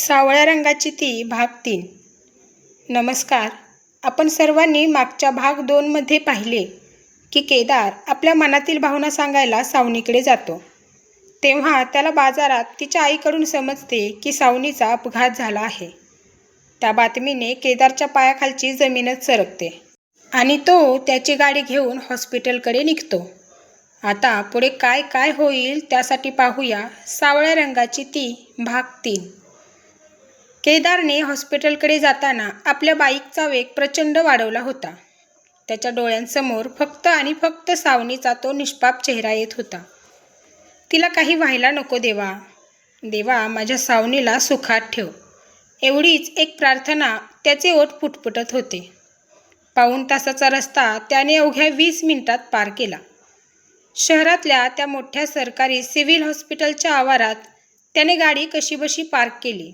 सावळ्या रंगाची ती भाग 3. नमस्कार. आपण सर्वांनी मागच्या भाग 2 मध्ये पाहिले की केदार आपल्या मनातील भावना सांगायला सावनीकडे जातो. तेव्हा त्याला बाजारात तिच्या आईकडून समजते की सावनीचा अपघात झाला आहे. त्या बातमीने केदारच्या पायाखालची जमीनच सरकते आणि तो त्याची गाडी घेऊन हॉस्पिटलकडे निघतो. आता पुढे काय काय होईल त्यासाठी पाहूया सावळ्या रंगाची ती भाग 3. केदारने हॉस्पिटलकडे जाताना आपल्या बाईकचा वेग प्रचंड वाढवला होता. त्याच्या डोळ्यांसमोर फक्त आणि फक्त सावनीचा तो निष्पाप चेहरा येत होता. तिला काही व्हायला नको देवा. देवा, माझ्या सावनीला सुखात ठेव. एवढीच एक प्रार्थना त्याचे ओठ पुटपुटत होते. पाऊण तासाचा रस्ता त्याने अवघ्या 20 मिनिटात पार केला. शहरातल्या त्या मोठ्या सरकारी सिव्हिल हॉस्पिटलच्या आवारात त्याने गाडी कशीबशी पार्क केली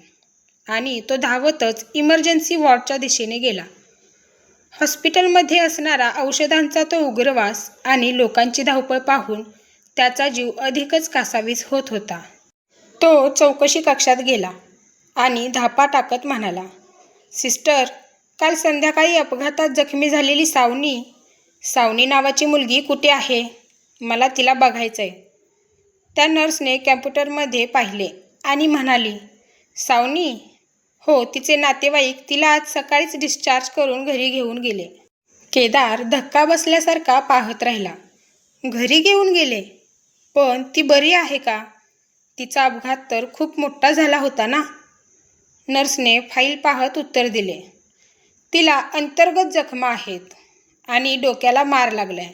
आणि तो धावतच इमर्जन्सी वॉर्डच्या दिशेने गेला. हॉस्पिटलमध्ये असणारा औषधांचा तो उग्रवास आणि लोकांची धावपळ पाहून त्याचा जीव अधिकच कासावीस होत होता. तो चौकशी कक्षात गेला आणि धापा टाकत म्हणाला, सिस्टर, काल संध्याकाळी अपघातात जखमी झालेली सावनी नावाची मुलगी कुठे आहे? मला तिला बघायचंय. त्या नर्सने कॅम्प्युटरमध्ये पाहिले आणि म्हणाली, सावनी? हो, तिचे नातेवाईक तिला आज सकाळीच डिस्चार्ज करून घरी घेऊन गेले. केदार धक्का बसल्यासारखा पाहत राहिला. घरी घेऊन गेले? पण ती बरी आहे का? तिचा अपघात तर खूप मोठा झाला होता ना? नर्सने फाईल पाहत उत्तर दिले, तिला अंतर्गत जखमा आहेत आणि डोक्याला मार लागलाय.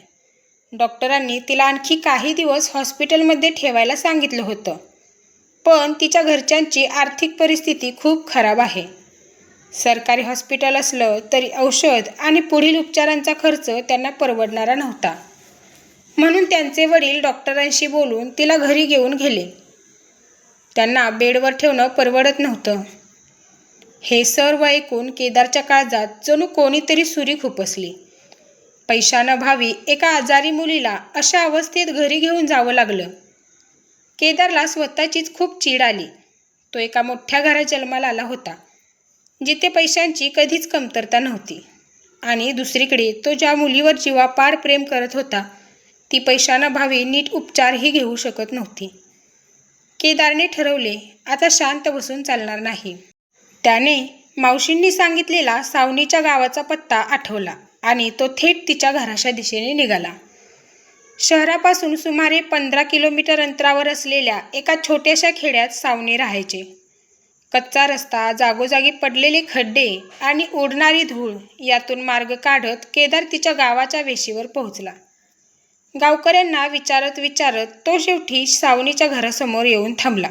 डॉक्टरांनी तिला आणखी काही दिवस हॉस्पिटलमध्ये ठेवायला सांगितलं होतं, पण तिच्या घरच्यांची आर्थिक परिस्थिती खूप खराब आहे. सरकारी हॉस्पिटल असलं तरी औषध आणि पुढील उपचारांचा खर्च त्यांना परवडणारा नव्हता. म्हणून त्यांचे वडील डॉक्टरांशी बोलून तिला घरी घेऊन गेले. त्यांना बेडवर ठेवणं परवडत नव्हतं. हे सर्व ऐकून केदारच्या काळजात जणू कोणीतरी सुरी खुपसली. पैशानभावी एका आजारी मुलीला अशा अवस्थेत घरी घेऊन जावं लागलं. केदारला स्वतःचीच खूप चीड आली. तो एका मोठ्या घरात जन्माला आला होता, जिथे पैशांची कधीच कमतरता नव्हती. आणि दुसरीकडे तो ज्या मुलीवर जीवापाड प्रेम करत होता, ती पैशानभावी नीट उपचारही घेऊ शकत नव्हती. केदारने ठरवले, आता शांत बसून चालणार नाही. त्याने मावशींनी सांगितलेला सावनीच्या गावाचा पत्ता आठवला आणि तो थेट तिच्या घराच्या दिशेने निघाला. शहरापासून सुमारे 15 किलोमीटर अंतरावर असलेल्या एका छोट्याशा खेड्यात सावनी राहायचे. कच्चा रस्ता, जागोजागी पडलेले खड्डे आणि उडणारी धूळ यातून मार्ग काढत केदार तिच्या गावाच्या वेशीवर पोहोचला. गावकऱ्यांना विचारत तो शेवटी सावनीच्या घरासमोर येऊन थांबला.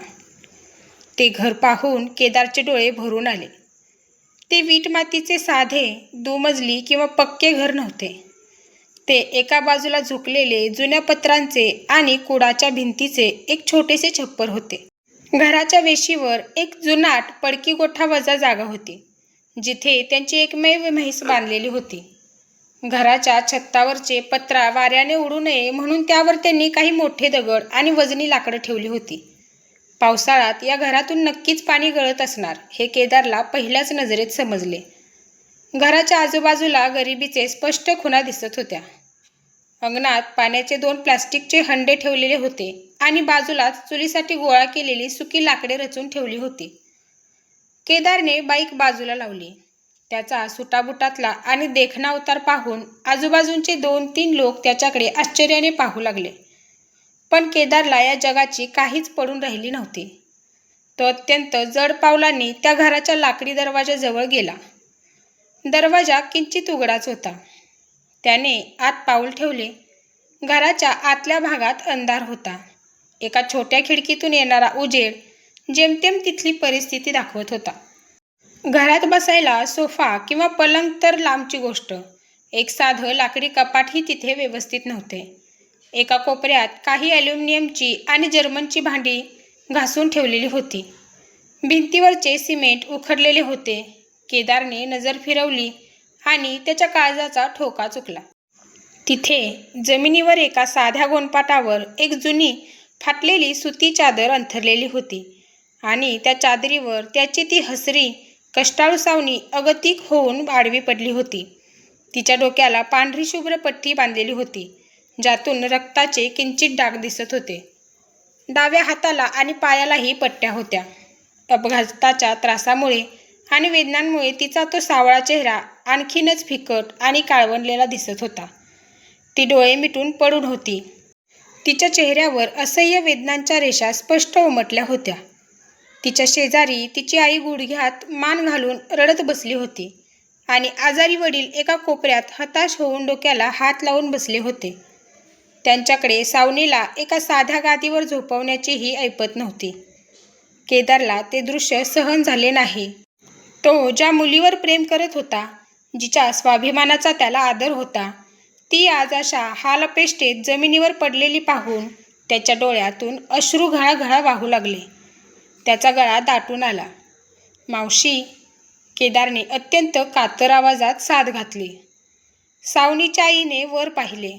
ते घर पाहून केदारचे डोळे भरून आले. ते वीटमातीचे साधे दुमजली किंवा पक्के घर नव्हते. ते एका बाजूला झुकलेले जुन्या पत्रांचे आणि कुडाच्या भिंतीचे एक छोटेसे छप्पर होते. घराच्या वेशीवर एक जुनाट पडकी गोठा वजा जागा होती, जिथे त्यांची एकमेव म्हैस बांधलेली होती. घराच्या छतावरचे पत्रा वाऱ्याने उडू नये म्हणून त्यावर त्यांनी काही मोठे दगड आणि वजनी लाकडं ठेवली होती. पावसाळ्यात या घरातून नक्कीच पाणी गळत असणार हे केदारला पहिल्याच नजरेत समजले. घराच्या आजूबाजूला गरिबीचे स्पष्ट खुणा दिसत होत्या. अंगणात पाण्याचे 2 प्लास्टिकचे हंडे ठेवलेले होते आणि बाजूलाच चुलीसाठी गोळा केलेली सुकी लाकडे रचून ठेवली होती. केदारने बाईक बाजूला लावली. त्याचा सुटाबुटातला आणि देखणा अवतार पाहून आजूबाजूंचे 2-3 लोक त्याच्याकडे आश्चर्याने पाहू लागले. पण केदारला या जगाची काहीच पडून राहिली नव्हती. तो अत्यंत जड पावलांनी त्या घराच्या लाकडी दरवाजाजवळ गेला. दरवाजा किंचित उघडाच होता. त्याने आत पाऊल ठेवले. घराच्या आतल्या भागात अंधार होता. एका छोट्या खिडकीतून येणारा उजेड जेमतेम तिथली परिस्थिती दाखवत होता. घरात बसायला सोफा किंवा पलंग तर लांबची गोष्ट, एक साधं लाकडी कपाटही तिथे व्यवस्थित नव्हते. एका कोपऱ्यात काही ॲल्युमिनियमची आणि जर्मनची भांडी घासून ठेवलेली होती. भिंतीवरचे सिमेंट उखडलेले होते. केदारने नजर फिरवली आणि त्याच्या काळजाचा ठोका चुकला. तिथे जमिनीवर एका साध्या गोणपाटावर एक जुनी फाटलेली सुती चादर अंथरलेली होती आणि त्या चादरीवर त्याची ती हसरी कष्टाळू सावनी अगतिक होऊन आडवी पडली होती. तिच्या डोक्याला पांढरी शुभ्र पट्टी बांधलेली होती, ज्यातून रक्ताचे किंचित डाग दिसत होते. डाव्या हाताला आणि पायालाही पट्ट्या होत्या. अपघाताच्या त्रासामुळे आणि वेदनांमुळे तिचा तो सावळा चेहरा आणखीनच फिकट आणि काळवंडलेला दिसत होता. ती डोळे मिटून पडून होती. तिच्या चेहऱ्यावर असह्य वेदनांच्या रेषा स्पष्ट उमटल्या होत्या. तिच्या शेजारी तिची आई गुडघ्यात मान घालून रडत बसली होती आणि आजारी वडील एका कोपऱ्यात हताश होऊन डोक्याला हात लावून बसले होते. त्यांच्याकडे सावनीला एका साध्या गादीवर झोपवण्याचीही ऐपत नव्हती. केदारला ते दृश्य सहन झाले नाही. तो ज्या मुलीवर प्रेम करत होता, जिच्या स्वाभिमानाचा त्याला आदर होता, ती आज अशा हालअपेष्टेत जमिनीवर पडलेली पाहून त्याच्या डोळ्यातून अश्रू घळाघळा वाहू लागले. त्याचा गळा दाटून आला. मावशी, केदारने अत्यंत कातर आवाजात साद घातली. सावनीच्या आईने वर पाहिले.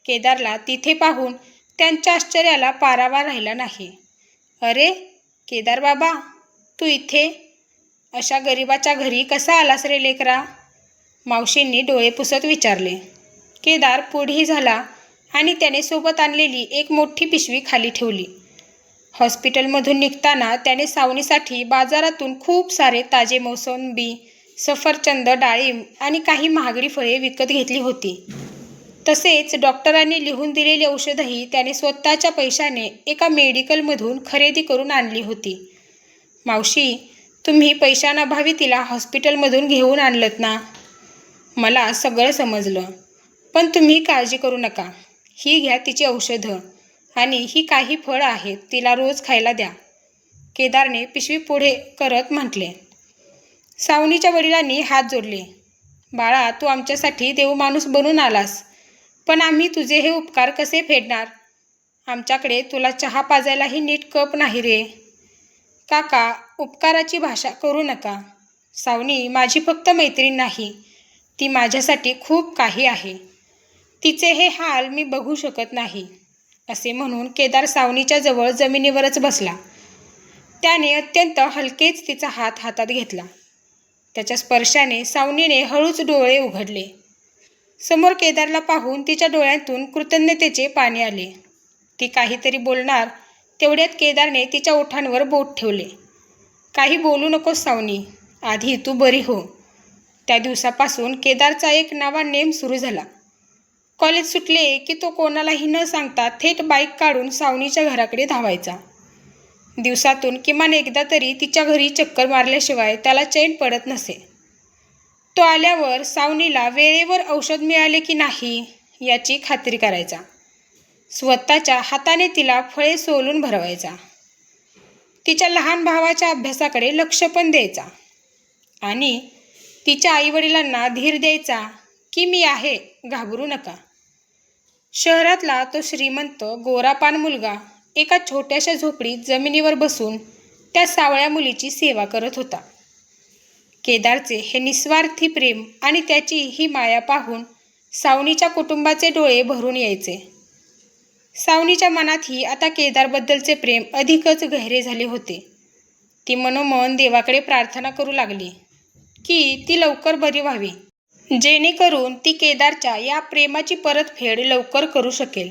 केदारला तिथे पाहून त्यांच्या आश्चर्याला पारावा राहिला नाही. अरे केदार बाबा, तू इथे अशा गरिबाच्या घरी कसा आलास रे लेकरा? मावशींनी डोळे पुसत विचारले. केदार पुढे झाला आणि त्याने सोबत आणलेली एक मोठी पिशवी खाली ठेवली. हॉस्पिटलमधून निघताना त्याने सावनीसाठी बाजारातून खूप सारे ताजे मोसंबी, सफरचंद, डाळिंब आणि काही महागडी फळे विकत घेतली होती. तसेच डॉक्टरांनी लिहून दिलेली औषधंही त्याने स्वतःच्या पैशाने एका मेडिकलमधून खरेदी करून आणली होती. मावशी, तुम्ही पैशांअभावी तिला हॉस्पिटलमधून घेऊन आणलत ना? मला सगळं समजलं, पण तुम्ही काळजी करू नका. ही घ्या तिची औषधं आणि ही काही फळं आहेत, तिला रोज खायला द्या, केदारने पिशवी पुढे करत म्हटले. सावनीच्या वडिलांनी हात जोडले. बाळा, तू आमच्यासाठी देवमाणूस बनून आलास, पण आम्ही तुझे हे उपकार कसे फेडणार? आमच्याकडे तुला चहा पाजायलाही नीट कप नाही रे. काका, उपकाराची भाषा करू नका. सावनी माझी फक्त मैत्रीण नाही, ती माझ्यासाठी खूप काही आहे. तिचे हे हाल मी बघू शकत नाही. असे म्हणून केदार सावनीच्या जवळ जमिनीवरच बसला. त्याने अत्यंत हलकेच तिचा हात हातात घेतला. त्याच्या स्पर्शाने सावनीने हळूच डोळे उघडले. समोर केदारला पाहून तिच्या डोळ्यातून कृतज्ञतेचे पाणी आले. ती काहीतरी बोलणार तेवढ्यात केदारने तिच्या ओठांवर बोट ठेवले. काही बोलू नकोस सावनी, आधी तू बरी हो. त्या दिवसापासून केदारचा एक नवा नेम सुरू झाला. कॉलेज सुटले की तो कोणालाही न सांगता थेट बाईक काढून सावनीच्या घराकडे धावायचा. दिवसातून किमान एकदा तरी तिच्या घरी चक्कर मारल्याशिवाय त्याला चैन पडत नसे. तो आल्यावर सावनीला वेळेवर औषध मिळाले की नाही याची खात्री करायचा. स्वतःच्या हाताने तिला फळे सोलून भरवायचा. तिच्या लहान भावाच्या अभ्यासाकडे लक्ष पण द्यायचा आणि तिच्या आईवडिलांना धीर द्यायचा की मी आहे, घाबरू नका. शहरातला तो श्रीमंत गोरापान मुलगा एका छोट्याशा झोपडीत जमिनीवर बसून त्या सावळ्या मुलीची सेवा करत होता. केदारचे हे निस्वार्थी प्रेम आणि त्याची ही माया पाहून सावनीच्या कुटुंबाचे डोळे भरून यायचे. सावनीच्या मनातही आता केदारबद्दलचे प्रेम अधिकच गहिरे झाले होते. ती मनोमन देवाकडे प्रार्थना करू लागली की ती लवकर बरी व्हावी, जेणेकरून ती केदारच्या या प्रेमाची परतफेड लवकर करू शकेल.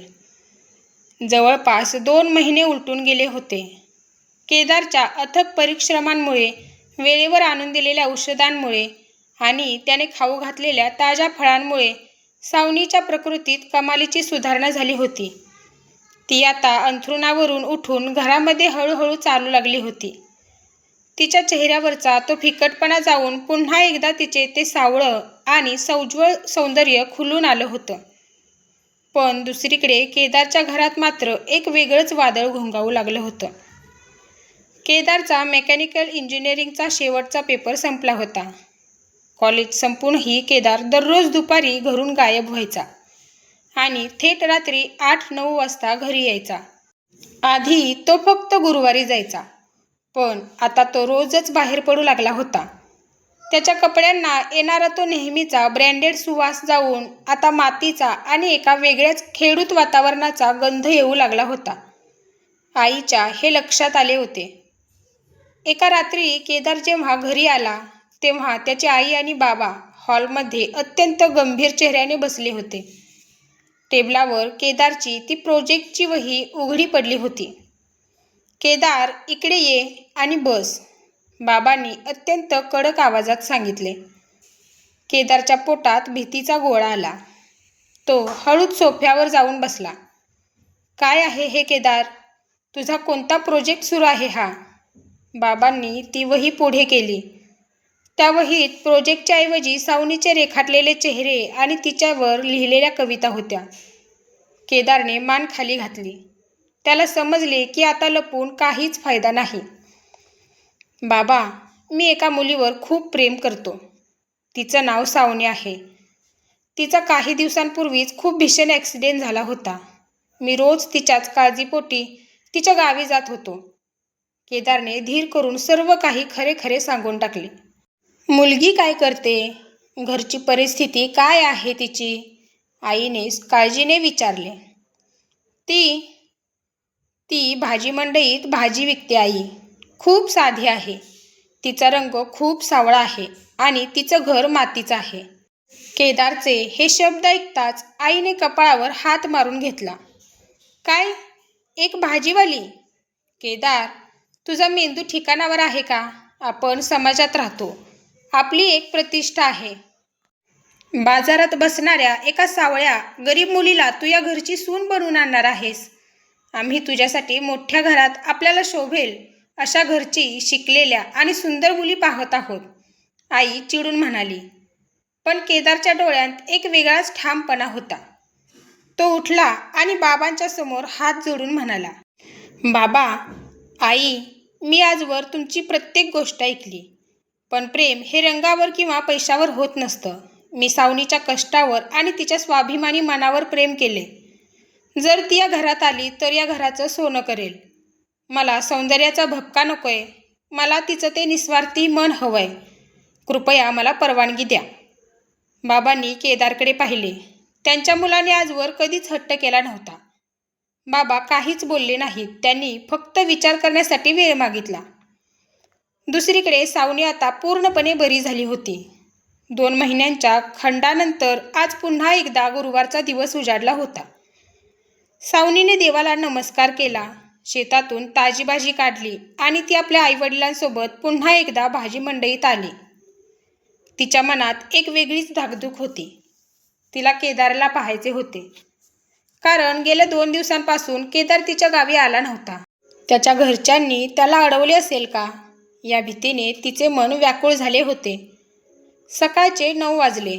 जवळपास 2 महिने उलटून गेले होते. केदारच्या अथक परिश्रमांमुळे, वेळेवर आणून दिलेल्या औषधांमुळे आणि त्याने खाऊ घातलेल्या ताज्या फळांमुळे सावनीच्या प्रकृतीत कमालीची सुधारणा झाली होती. ती आता अंथरुणावरून उठून घरामध्ये हळूहळू चालू लागली होती. तिच्या चेहऱ्यावरचा तो फिकटपणा जाऊन पुन्हा एकदा तिचे ते सावळं आणि सौज्वळ सौंदर्य खुलून आलं होतं. पण दुसरीकडे केदारच्या घरात मात्र एक वेगळंच वादळ घोंगावू लागलं होतं. केदारचा मेकॅनिकल इंजिनिअरिंगचा शेवटचा पेपर संपला होता. कॉलेज संपूनही केदार दररोज दुपारी घरून गायब व्हायचा आणि थेट रात्री 8-9 वाजता घरी यायचा. आधी तो फक्त गुरुवारी जायचा, पण आता तो रोजच बाहेर पडू लागला होता. त्याच्या कपड्यांना येणारा तो नेहमीचा ब्रँडेड सुवास जाऊन आता मातीचा आणि एका वेगळ्याच खेडूत वातावरणाचा गंध येऊ लागला होता. आईच्या हे लक्षात आले होते. एका रात्री केदार जेव्हा घरी आला तेव्हा त्याची आई आणि बाबा हॉलमध्ये अत्यंत गंभीर चेहऱ्याने बसले होते. टेबलावर केदारची ती प्रोजेक्टची वही उघडी पडली होती. केदार, इकडे ये आणि बस, बाबांनी अत्यंत कडक आवाजात सांगितले. केदारच्या पोटात भीतीचा गोळा आला. तो हळूच सोफ्यावर जाऊन बसला. काय आहे हे केदार? तुझा कोणता प्रोजेक्ट सुरू आहे हा? बाबांनी ती वही पुढे केली. त्या वहीत प्रोजेक्टच्या ऐवजी सावनीचे रेखाटलेले चेहरे आणि तिच्यावर लिहिलेल्या कविता होत्या. केदारने मान खाली घातली. त्याला समजले की आता लपून काहीच फायदा नाही. बाबा, मी एका मुलीवर खूप प्रेम करतो. तिचं नाव सावनी आहे. तिचा काही दिवसांपूर्वीच खूप भीषण ॲक्सिडेंट झाला होता. मी रोज तिच्याच काळजीपोटी तिच्या गावी जात होतो. केदारने धीर करून सर्व काही खरे खरे सांगून टाकले. मुलगी काय करते? घरची परिस्थिती काय आहे तिची? आईने काळजीने विचारले. ती भाजी मंडईत भाजी विकते आई. खूप साधी आहे. तिचा रंग खूप सावळा आहे आणि तिचं घर मातीचं आहे. केदारचे हे शब्द ऐकताच आईने कपाळावर हात मारून घेतला. काय? एक भाजीवाली? केदार, तुझा मेंदू ठिकाणावर आहे का? आपण समाजात राहतो. आपली एक प्रतिष्ठा आहे. बाजारात बसणाऱ्या एका सावळ्या गरीब मुलीला तू या घरची सून बनवून आणणार आहेस. आम्ही तुझ्यासाठी मोठ्या घरात आपल्याला शोभेल अशा घरची शिकलेल्या आणि सुंदर मुली पाहत आहोत, आई चिडून म्हणाली. पण केदारच्या डोळ्यात एक वेगळाच ठामपणा होता. तो उठला आणि बाबांच्या समोर हात जोडून म्हणाला. बाबा, आई, मी आजवर तुमची प्रत्येक गोष्ट ऐकली. पण प्रेम हे रंगावर किंवा पैशावर होत नसतं. मी सावनीच्या कष्टावर आणि तिच्या स्वाभिमानी मनावर प्रेम केले. जर ती या घरात आली तर या घराचं सोनं करेल. मला सौंदर्याचा भपका नकोय. मला तिचं ते निस्वार्थी मन हवंय. कृपया मला परवानगी द्या. बाबांनी केदारकडे पाहिले. त्यांच्या मुलाने आजवर कधीच हट्ट केला नव्हता. बाबा काहीच बोलले नाहीत. त्यांनी फक्त विचार करण्यासाठी वेळ मागितला. दुसरीकडे सावनी आता पूर्णपणे बरी झाली होती. 2 महिन्यांच्या खंडानंतर आज पुन्हा एकदा गुरुवारचा दिवस उजाडला होता. सावनीने देवाला नमस्कार केला. शेतातून ताजी भाजी काढली आणि ती आपल्या आईवडिलांसोबत पुन्हा एकदा भाजी मंडईत आली. तिच्या मनात एक वेगळीच धाकधूक होती. तिला केदारला पाहायचे होते. कारण गेल्या 2 दिवसांपासून केदार तिच्या गावी आला नव्हता. त्याच्या घरच्यांनी त्याला अडवले असेल का, या भीतीने तिचे मन व्याकुळ झाले होते. सकाळचे 9 वाजले.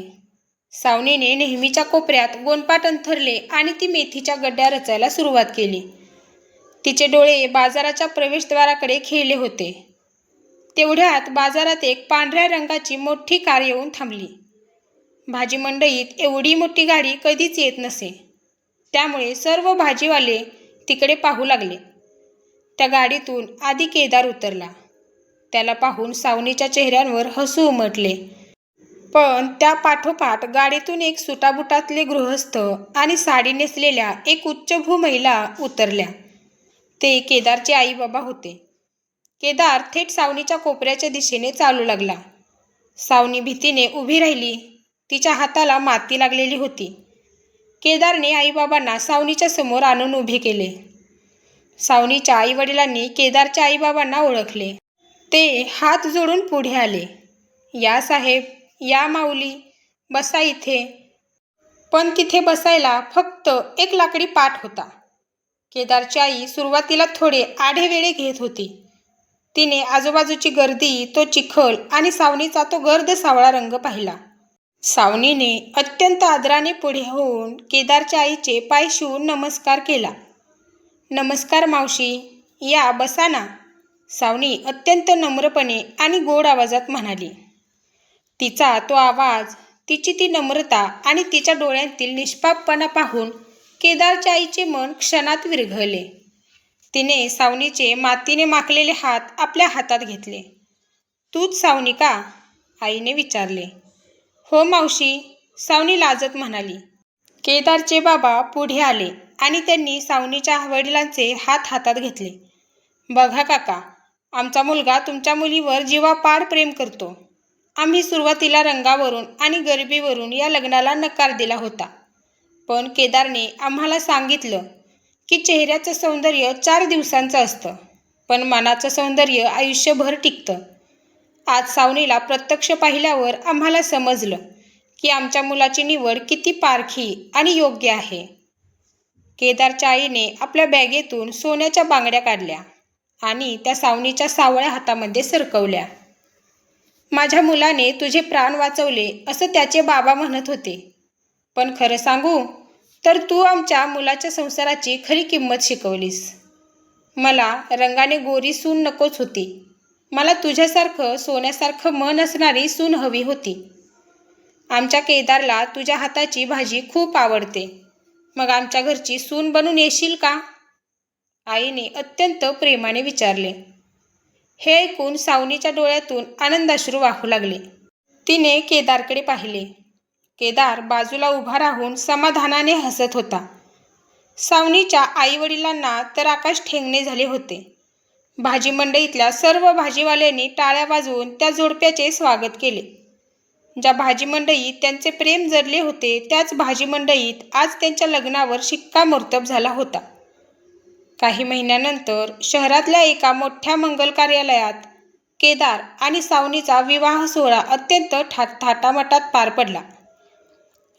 सावनीने नेहमीच्या कोपऱ्यात गोणपाट अंथरले आणि ती मेथीच्या गड्ड्या रचायला सुरुवात केली. तिचे डोळे बाजाराच्या प्रवेशद्वाराकडे खेळले होते. तेवढ्यात बाजारात एक पांढऱ्या रंगाची मोठी कार येऊन थांबली. भाजी मंडईत एवढी मोठी गाडी कधीच येत नसे. त्यामुळे सर्व भाजीवाले तिकडे पाहू लागले. त्या गाडीतून आधी केदार उतरला. त्याला पाहून सावनीच्या चेहऱ्यांवर हसू उमटले. पण त्या पाठोपाठ गाडीतून एक सुटाबुटातले गृहस्थ आणि साडी नेसलेल्या एक उच्चभ्रू महिला उतरल्या. ते केदारचे आई बाबा होते. केदार थेट सावनीच्या कोपऱ्याच्या दिशेने चालू लागला. सावनी भीतीने उभी राहिली. तिच्या हाताला माती लागलेली होती. केदारने आईबाबांना सावनीच्या समोर आणून उभे केले. सावनीच्या आईवडिलांनी केदारच्या आईबाबांना ओळखले. ते हात जोडून पुढे आले. या साहेब, या माऊली, बसा इथे. पण तिथे बसायला फक्त एक लाकडी पाट होता. केदारची आई सुरुवातीला थोडे आढेवेढे घेत होती. तिने आजूबाजूची गर्दी, तो चिखल आणि सावनीचा तो गर्द सावळा रंग पाहिला. सावनीने अत्यंत आदराने पुढे होऊन केदारच्या आईचे पाय शिवून नमस्कार केला. नमस्कार मावशी, या बसा ना, सावनी अत्यंत नम्रपणे आणि गोड आवाजात म्हणाली. तिचा तो आवाज, तिची ती नम्रता आणि तिच्या डोळ्यांतील निष्पापपणा पाहून केदारच्या आईचे मन क्षणात विरघळले. तिने सावनीचे मातीने माखलेले हात आपल्या हातात घेतले. तूच सावनी का? आईने विचारले. हो मावशी, सावनी लाजत म्हणाली. केदारचे बाबा पुढे आले आणि त्यांनी सावनीच्या वडिलांचे हात हातात घेतले. बघा काका, आमचा मुलगा तुमच्या मुलीवर जीवापाड प्रेम करतो. आम्ही सुरुवातीला रंगावरून आणि गरिबीवरून या लग्नाला नकार दिला होता. पण केदारने आम्हाला सांगितलं की चेहऱ्याचं सौंदर्य 4 दिवसांचं असतं, पण मनाचं सौंदर्य आयुष्यभर टिकतं. आज सावनीला प्रत्यक्ष पाहिल्यावर आम्हाला समजलं की आमच्या मुलाची निवड किती पारखी आणि योग्य आहे. केदारच्या आईने आपल्या बॅगेतून सोन्याच्या बांगड्या काढल्या आणि त्या सावनीच्या सावळ्या हातामध्ये सरकवल्या. माझ्या मुलाने तुझे प्राण वाचवले असं त्याचे बाबा म्हणत होते, पण खरं सांगू तर तू आमच्या मुलाच्या संसाराची खरी किंमत शिकवलीस. मला रंगाने गोरी सून नकोच होती. मला तुझ्यासारखं सोन्यासारखं मन असणारी सून हवी होती. आमच्या केदारला तुझ्या हाताची भाजी खूप आवडते. मग आमच्या घरची सून बनून येशील का? आईने अत्यंत प्रेमाने विचारले. हे ऐकून सावनीच्या डोळ्यातून आनंदाश्रू वाहू लागले. तिने केदारकडे पाहिले. केदार बाजूला उभा राहून समाधानाने हसत होता. सावनीच्या आईवडिलांना तर आकाश ठेंगणे झाले होते. भाजी मंडईतल्या सर्व भाजीवाल्यांनी टाळ्या वाजवून त्या जोडप्याचे स्वागत केले. ज्या भाजी मंडईत त्यांचे प्रेम जडले होते त्याच भाजी मंडईत आज त्यांच्या लग्नावर शिक्कामोर्तब झाला होता. काही महिन्यानंतर शहरातल्या एका मोठ्या मंगल कार्यालयात केदार आणि सावनीचा विवाह सोहळा अत्यंत थाटामाटात पार पडला.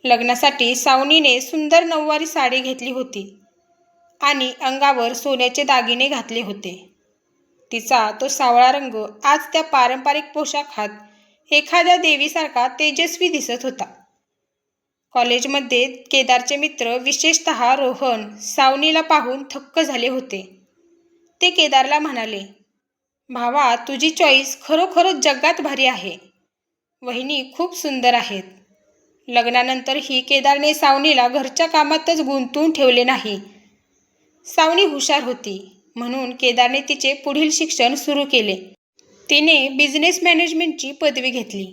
लग्नासाठी सावनीने सुंदर नऊवारी साडी घेतली होती आणि अंगावर सोन्याचे दागिने घातले होते. तिचा तो सावळा रंग आज त्या पारंपरिक पोशाखात एखाद्या देवीसारखा तेजस्वी दिसत होता. कॉलेजमध्ये केदारचे मित्र, विशेषतः रोहन, सावनीला पाहून थक्क झाले होते. ते केदारला म्हणाले, भावा, तुझी चॉईस खरोखरच जगात भारी आहे. वहिनी खूप सुंदर आहेत. लग्नानंतरही केदारने सावनीला घरच्या कामातच गुंतवून ठेवले नाही. सावनी हुशार होती म्हणून केदारने तिचे पुढील शिक्षण सुरू केले. तिने बिझनेस मॅनेजमेंटची पदवी घेतली.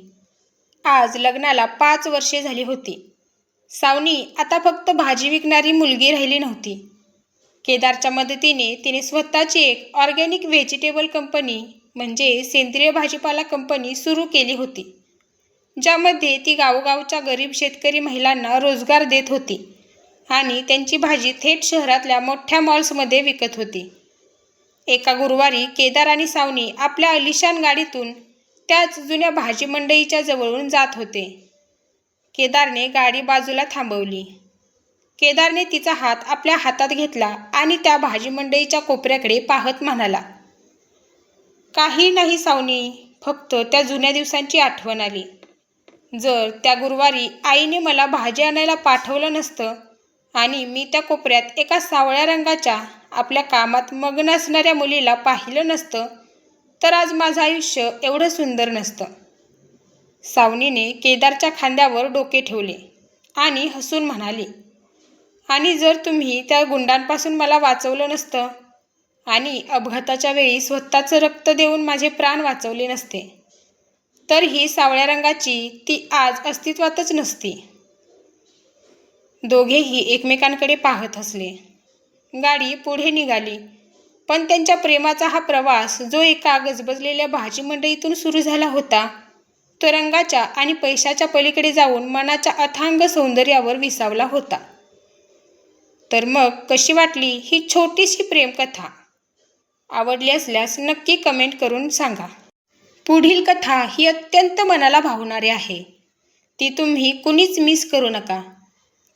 आज लग्नाला 5 वर्षे झाली होती. सावनी आता फक्त भाजी विकणारी मुलगी राहिली नव्हती. केदारच्या मदतीने तिने स्वतःची एक ऑर्गॅनिक व्हेजिटेबल कंपनी म्हणजे सेंद्रिय भाजीपाला कंपनी सुरू केली होती, ज्यामध्ये ती गावोगावच्या गरीब शेतकरी महिलांना रोजगार देत होती आणि त्यांची भाजी थेट शहरातल्या मोठ्या मॉल्समध्ये विकत होती. एका गुरुवारी केदार आणि सावनी आपल्या आलिशान गाडीतून त्याच जुन्या भाजी मंडईच्या जवळून जात होते. केदारने गाडी बाजूला थांबवली. केदारने तिचा हात आपल्या हातात घेतला आणि त्या भाजी मंडईच्या कोपऱ्याकडे पाहत म्हणाला, काही नाही सावनी, फक्त त्या जुन्या दिवसांची आठवण आली. जर त्या गुरुवारी आईने मला भाजी आणायला पाठवलं नसतं आणि मी त्या कोपऱ्यात एका सावळ्या रंगाच्या आपल्या कामात मग्न असणाऱ्या मुलीला पाहिलं नसतं तर आज माझं आयुष्य एवढं सुंदर नसतं. सावनीने केदारच्या खांद्यावर डोके ठेवले आणि हसून म्हणाली, आणि जर तुम्ही त्या गुंडांपासून मला वाचवलं नसतं आणि अपघाताच्या वेळी स्वतःचं रक्त देऊन माझे प्राण वाचवले नसते तर ही सावळ्या रंगाची ती आज अस्तित्वातच नसती. दोघेही एकमेकांकडे पाहत हसले. गाडी पुढे निघाली, पण त्यांच्या प्रेमाचा हा प्रवास जो एका गजबजलेल्या भाजी मंडईतून सुरू झाला होता तो रंगाच्या आणि पैशाच्या पलीकडे जाऊन मनाच्या अथांग सौंदर्यावर विसावला होता. तर मग कशी वाटली ही छोटीशी प्रेमकथा? आवडली असल्यास नक्की कमेंट करून सांगा. पुढील कथा ही अत्यंत मनाला भावणारी आहे. ती तुम्ही कुणीच मिस करू नका.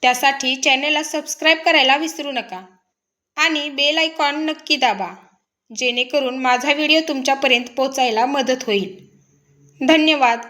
त्यासाठी चॅनलला सबस्क्राईब करायला विसरू नका आणि बेल आयकॉन नक्की दाबा, जेणेकरून माझा व्हिडिओ तुमच्यापर्यंत पोहोचायला मदत होईल. धन्यवाद.